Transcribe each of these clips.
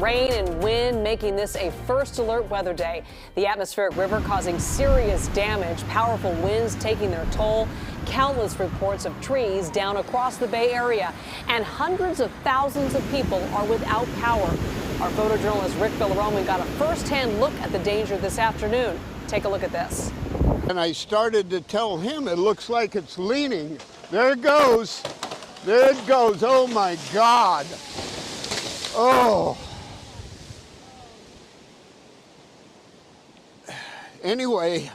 Rain and wind making this a first alert weather day. The atmospheric river causing serious damage, powerful winds taking their toll, countless reports of trees down across the Bay Area, and hundreds of thousands of people are without power. Our photojournalist Rick Villaroman got a first-hand look at the danger this afternoon. Take a look at this. And I started to tell him it looks like it's leaning. There it goes. There it goes. Oh my God. Oh. Anyway,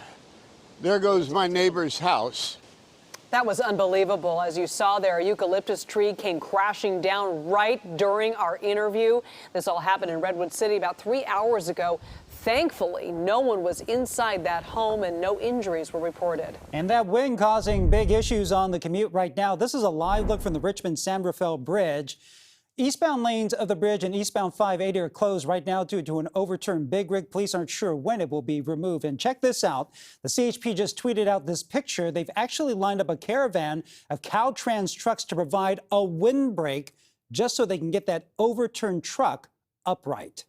there goes my neighbor's house. That was unbelievable. As you saw there, a eucalyptus tree came crashing down right during our interview. This all happened in Redwood City about 3 hours ago. Thankfully, no one was inside that home and no injuries were reported. And that wind causing big issues on the commute right now. This is a live look from the Richmond-San Rafael Bridge. Eastbound lanes of the bridge and eastbound 580 are closed right now due to an overturned big rig. Police aren't sure when it will be removed. And check this out. The CHP just tweeted out this picture. They've actually lined up a caravan of Caltrans trucks to provide a windbreak just so they can get that overturned truck upright.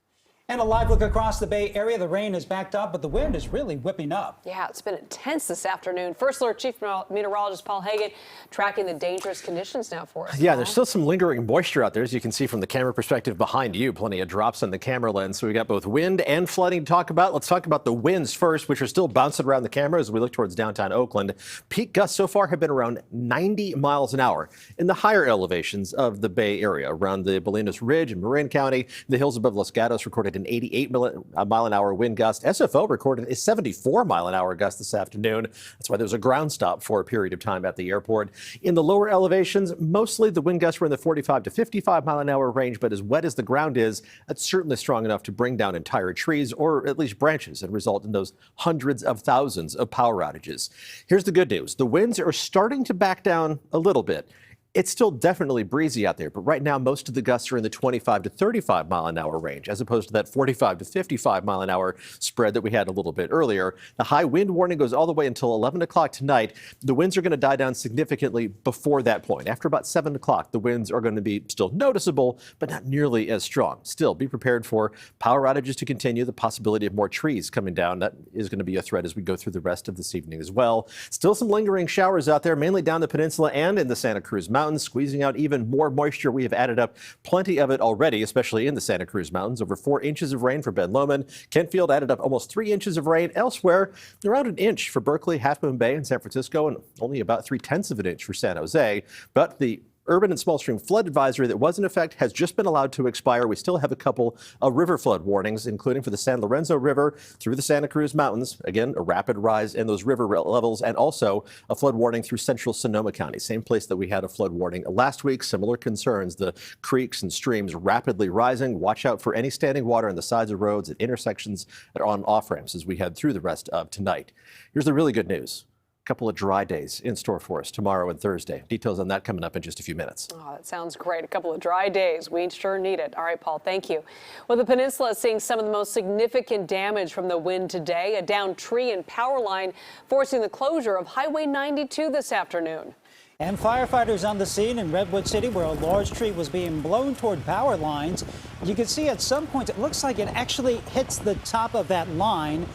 And a live look across the Bay Area. The rain is backed up, but the wind is really whipping up. Yeah, it's been intense this afternoon. First Alert Chief Meteorologist Paul Hagan tracking the dangerous conditions now for us. Yeah, there's still some lingering moisture out there, as you can see from the camera perspective behind you. Plenty of drops on the camera lens. So we got both wind and flooding to talk about. Let's talk about the winds first, which are still bouncing around the camera as we look towards downtown Oakland. Peak gusts so far have been around 90 miles an hour in the higher elevations of the Bay Area, around the Bolinas Ridge in Marin County. The hills above Los Gatos recorded an 88 mile an hour wind gust. SFO recorded a 74 mile an hour gust this afternoon. That's why there was a ground stop for a period of time at the airport. In the lower elevations, mostly the wind gusts were in the 45 to 55 mile an hour range, but as wet as the ground is, that's certainly strong enough to bring down entire trees or at least branches and result in those hundreds of thousands of power outages. Here's the good news. The winds are starting to back down a little bit. It's still definitely breezy out there, but right now most of the gusts are in the 25 to 35 mile an hour range, as opposed to that 45 to 55 mile an hour spread that we had a little bit earlier. The high wind warning goes all the way until 11 o'clock tonight. The winds are going to die down significantly before that point. After about 7 o'clock, the winds are going to be still noticeable, but not nearly as strong. Still, be prepared for power outages to continue, the possibility of more trees coming down. That is going to be a threat as we go through the rest of this evening as well. Still some lingering showers out there, mainly down the peninsula and in the Santa Cruz Mountains, squeezing out even more moisture. We have added up plenty of it already, especially in the Santa Cruz Mountains. Over 4 inches of rain for Ben Lomond. Kentfield added up almost 3 inches of rain. Elsewhere, around an inch for Berkeley, Half Moon Bay, and San Francisco, and only about 3/10 of an inch for San Jose. But the urban and small stream flood advisory that was in effect has just been allowed to expire. We still have a couple of river flood warnings, including for the San Lorenzo River through the Santa Cruz Mountains. Again, a rapid rise in those river levels, and also a flood warning through central Sonoma County, same place that we had a flood warning last week. Similar concerns, the creeks and streams rapidly rising. Watch out for any standing water on the sides of roads, at intersections, and on off-ramps as we head through the rest of tonight. Here's the really good news. Couple of dry days in store for us tomorrow and Thursday. Details on that coming up in just a few minutes. Oh, that sounds great. A couple of dry days. We sure need it. All right, Paul, thank you. Well, the peninsula is seeing some of the most significant damage from the wind today. A downed tree and power line forcing the closure of Highway 92 this afternoon. And firefighters on the scene in Redwood City, where a large tree was being blown toward power lines. You can see at some point it looks like it actually hits the top of that line.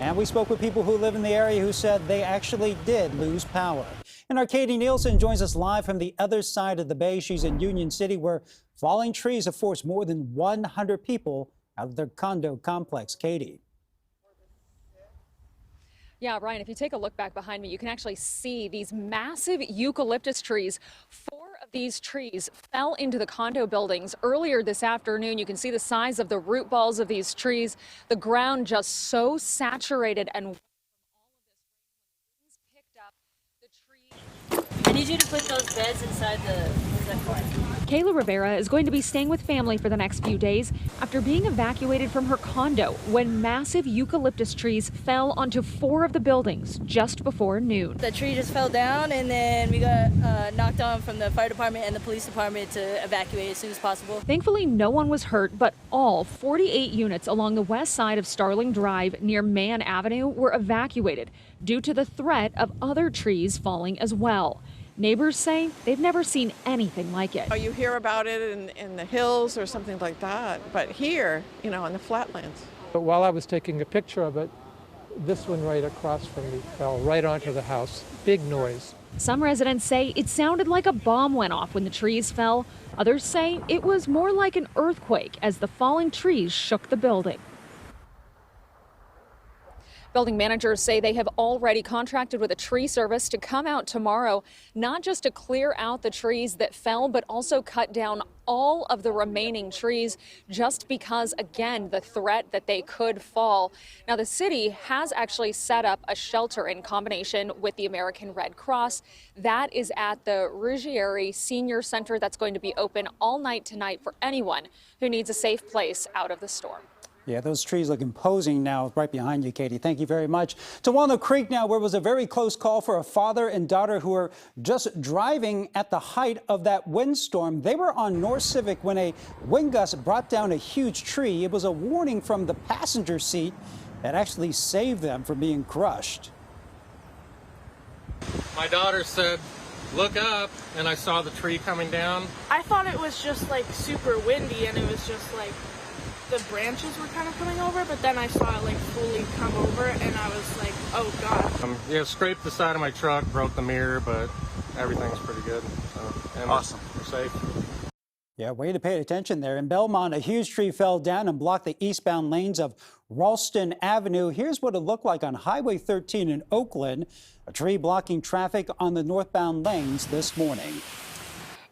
And we spoke with people who live in the area who said they actually did lose power. And our Katie Nielsen joins us live from the other side of the bay. She's in Union City, where falling trees have forced more than 100 people out of their condo complex. Katie. Yeah, Ryan, if you take a look back behind me, you can actually see these massive eucalyptus trees. 4 of these trees fell into the condo buildings earlier this afternoon. You can see the size of the root balls of these trees. The ground just so saturated and picked up the trees. I need you to put those beds inside the zipline. Kayla Rivera is going to be staying with family for the next few days after being evacuated from her condo when massive eucalyptus trees fell onto 4 of the buildings just before noon. The tree just fell down, and then we got knocked on from the fire department and the police department to evacuate as soon as possible. Thankfully, no one was hurt, but all 48 units along the west side of Starling Drive near Mann Avenue were evacuated due to the threat of other trees falling as well. Neighbors say they've never seen anything like it. You hear about it in the hills or something like that, but here, you know, on the flatlands. But while I was taking a picture of it, this one right across from me fell right onto the house. Big noise. Some residents say it sounded like a bomb went off when the trees fell. Others say it was more like an earthquake as the falling trees shook the building. Building managers say they have already contracted with a tree service to come out tomorrow, not just to clear out the trees that fell, but also cut down all of the remaining trees just because, again, the threat that they could fall. Now, the city has actually set up a shelter in combination with the American Red Cross. That is at the Ruggieri Senior Center that's going to be open all night tonight for anyone who needs a safe place out of the storm. Yeah, those trees look imposing now right behind you, Katie. Thank you very much. To Walnut Creek now, where it was a very close call for a father and daughter who were just driving at the height of that windstorm. They were on North Civic when a wind gust brought down a huge tree. It was a warning from the passenger seat that actually saved them from being crushed. My daughter said, "Look up," and I saw the tree coming down. I thought it was just like super windy and it was just like the branches were kind of coming over, but then I saw it like fully come over and I was like, oh God. Yeah, scraped the side of my truck, broke the mirror, but everything's pretty good. So, and awesome. We're safe. Yeah, way to pay attention there. In Belmont, a huge tree fell down and blocked the eastbound lanes of Ralston Avenue. Here's what it looked like on Highway 13 in Oakland. A tree blocking traffic on the northbound lanes this morning.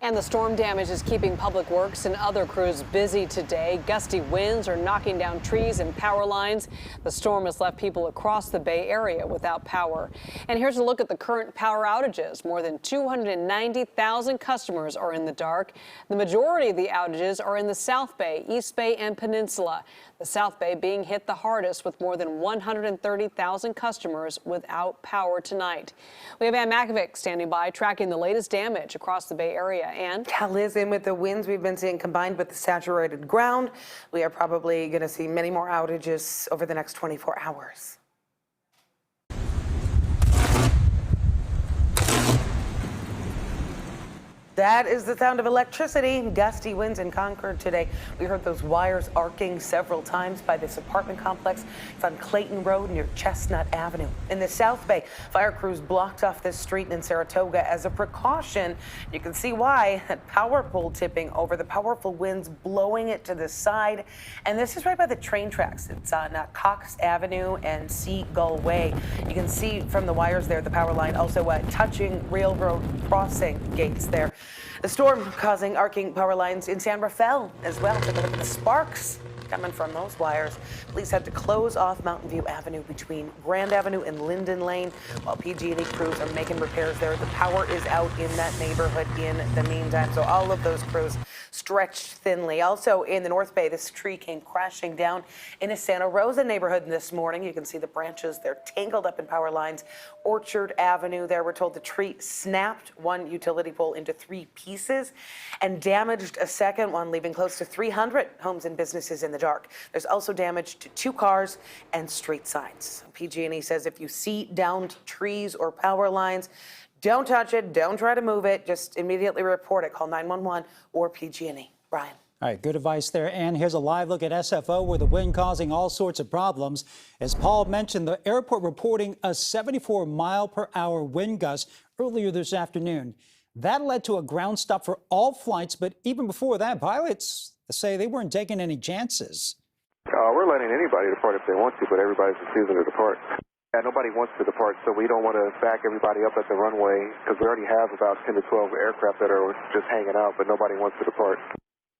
And the storm damage is keeping public works and other crews busy today. Gusty winds are knocking down trees and power lines. The storm has left people across the Bay Area without power. And here's a look at the current power outages. More than 290,000 customers are in the dark. The majority of the outages are in the South Bay, East Bay, and Peninsula. The South Bay being hit the hardest with more than 130,000 customers without power tonight. We have Ann Makovic standing by, tracking the latest damage across the Bay Area. And Liz, in with the winds we've been seeing combined with the saturated ground, we are probably going to see many more outages over the next 24 hours. That is the sound of electricity. Gusty winds in Concord today. We heard those wires arcing several times by this apartment complex. It's on Clayton Road near Chestnut Avenue. In the South Bay, fire crews blocked off this street in Saratoga as a precaution. You can see why. That power pole tipping over, the powerful winds blowing it to the side. And this is right by the train tracks. It's on Cox Avenue and Seagull Way. You can see from the wires there, the power line also touching railroad crossing gates there. The storm causing arcing power lines in San Rafael as well. Take a look at the sparks coming from those wires. Police had to close off Mountain View Avenue between Grand Avenue and Linden Lane while PG&E crews are making repairs there. The power is out in that neighborhood in the meantime, so all of those crews stretched thinly. Also in the North Bay, this tree came crashing down in a Santa Rosa neighborhood this morning. You can see the branches, they're tangled up in power lines. Orchard Avenue there, we're told the tree snapped one utility pole into 3 pieces and damaged a second one, leaving close to 300 homes and businesses in the dark. There's also damage to 2 cars and street signs. PG&E says if you see downed trees or power lines, don't touch it, don't try to move it, just immediately report it. Call 911 or PG&E. Brian. All right, good advice there. And here's a live look at SFO where the wind causing all sorts of problems. As Paul mentioned, the airport reporting a 74-mile-per-hour wind gust earlier this afternoon. That led to a ground stop for all flights, but even before that, pilots say they weren't taking any chances. We're letting anybody depart if they want to, but everybody's refusing to depart. Yeah, nobody wants to depart, so we don't want to back everybody up at the runway because we already have about 10 to 12 aircraft that are just hanging out, but nobody wants to depart.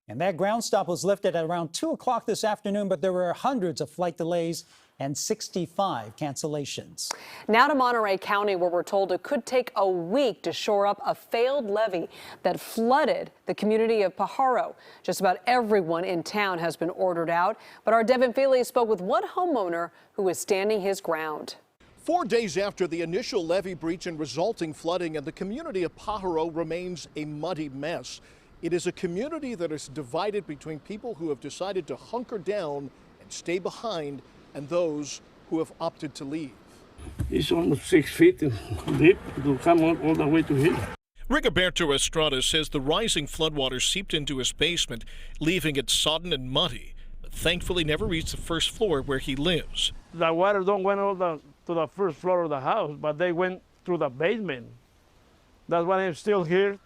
And that ground stop was lifted at around 2 o'clock this afternoon, but there were hundreds of flight delays and 65 cancellations. Now to Monterey County, where we're told it could take a week to shore up a failed levee that flooded the community of Pajaro. Just about everyone in town has been ordered out, but our Devin Feely spoke with one homeowner who is standing his ground. 4 days after the initial levee breach and resulting flooding, and the community of Pajaro remains a muddy mess. It is a community that is divided between people who have decided to hunker down and stay behind and those who have opted to leave. It's almost 6 feet deep to come all the way to here. Rigoberto Estrada says the rising floodwaters seeped into his basement, leaving it sodden and muddy, but thankfully never reached the first floor where he lives. The water don't went to the first floor of the house, but they went through the basement. That's why I'm still here,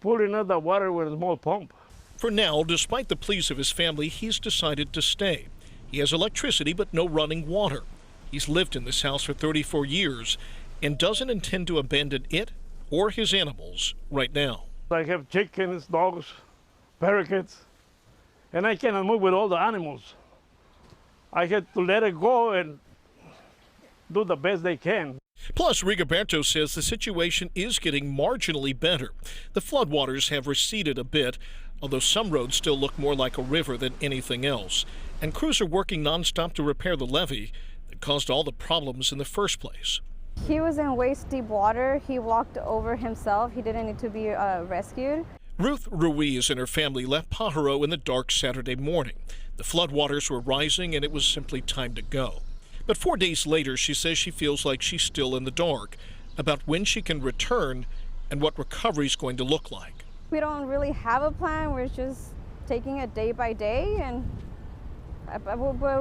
pulling out the water with a small pump. For now, despite the pleas of his family, he's decided to stay. He has electricity but no running water. He's lived in this house for 34 years and doesn't intend to abandon it or his animals right now. I have chickens, dogs, parakeets, and I cannot move with all the animals. I had to let it go and do the best they can. Plus, Rigoberto says the situation is getting marginally better. The floodwaters have receded a bit, although some roads still look more like a river than anything else. And crews are working nonstop to repair the levee that caused all the problems in the first place. He was in waist deep water. He walked over himself. He didn't need to be rescued. Ruth Ruiz and her family left Pajaro in the dark Saturday morning. The floodwaters were rising and it was simply time to go. But 4 days later, she says she feels like she's still in the dark about when she can return and what recovery is going to look like. We don't really have a plan. We're just taking it day by day, and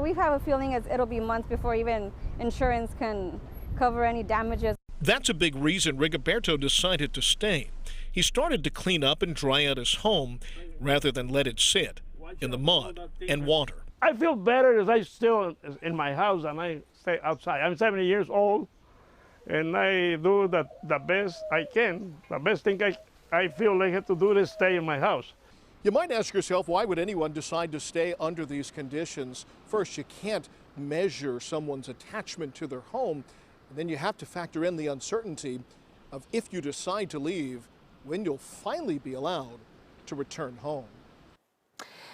we have a feeling it'll be months before even insurance can cover any damages. That's a big reason Rigoberto decided to stay. He started to clean up and dry out his home rather than let it sit in the mud and water. I feel better as I still in my house and I stay outside. I'm 70 years old and I do the best I can. The best thing I feel like I have to do is stay in my house. You might ask yourself, why would anyone decide to stay under these conditions? First, you can't measure someone's attachment to their home. And then you have to factor in the uncertainty of if you decide to leave, when you'll finally be allowed to return home.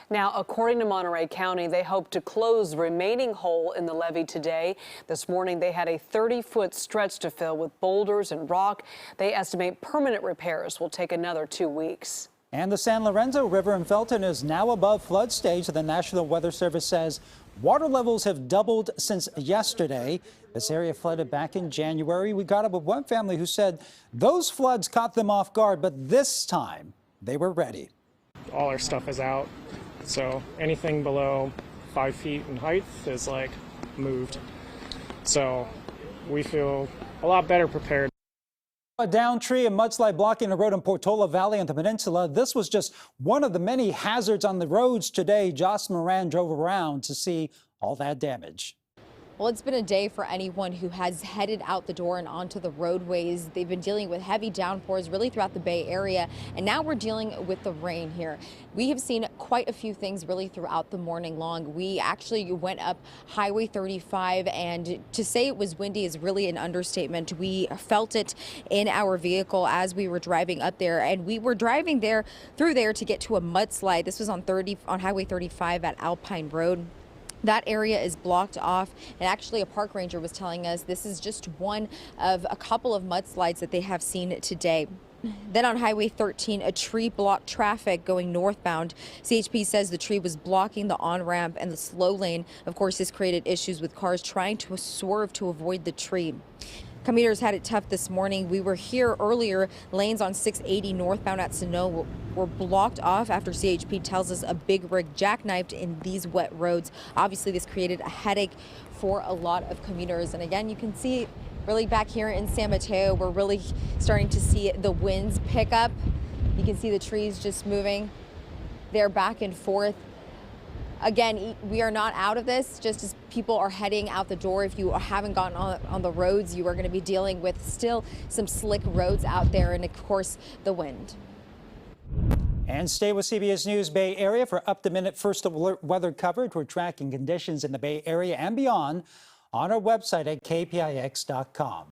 Now, according to Monterey County, they hope to close the remaining hole in the levee today. This morning, they had a 30-foot stretch to fill with boulders and rock. They estimate permanent repairs will take another 2 weeks. And the San Lorenzo River in Felton is now above flood stage. The National Weather Service says water levels have doubled since yesterday. This area flooded back in January. We got up with one family who said those floods caught them off guard, but this time they were ready. All our stuff is out, so anything below 5 feet in height is like moved. So we feel a lot better prepared. A downed tree and mudslide blocking a road in Portola Valley on the peninsula. This was just one of the many hazards on the roads today. Joss Moran drove around to see all that damage. Well, it's been a day for anyone who has headed out the door and onto the roadways. They've been dealing with heavy downpours really throughout the Bay Area, and now we're dealing with the rain here. We have seen quite a few things really throughout the morning long. We actually went up Highway 35, and to say it was windy is really an understatement. We felt it in our vehicle as we were driving up there, and we were driving through there to get to a mudslide. This was on Highway 35 at Alpine Road. That area is blocked off, and actually a park ranger was telling us this is just one of a couple of mudslides that they have seen today. Then on Highway 13, a tree blocked traffic going northbound. CHP says the tree was blocking the on-ramp and the slow lane. Of course, this created issues with cars trying to swerve to avoid the tree. Commuters had it tough this morning. We were here earlier. Lanes on 680 northbound at Sano were blocked off after CHP tells us a big rig jackknifed in these wet roads. Obviously, this created a headache for a lot of commuters. And again, you can see really back here in San Mateo, we're really starting to see the winds pick up. You can see the trees just moving there back and forth. Again, we are not out of this, just as people are heading out the door. If you haven't gotten on the roads, you are going to be dealing with still some slick roads out there and, of course, the wind. And stay with CBS News Bay Area for up-to-minute first alert weather coverage. We're tracking conditions in the Bay Area and beyond on our website at KPIX.com.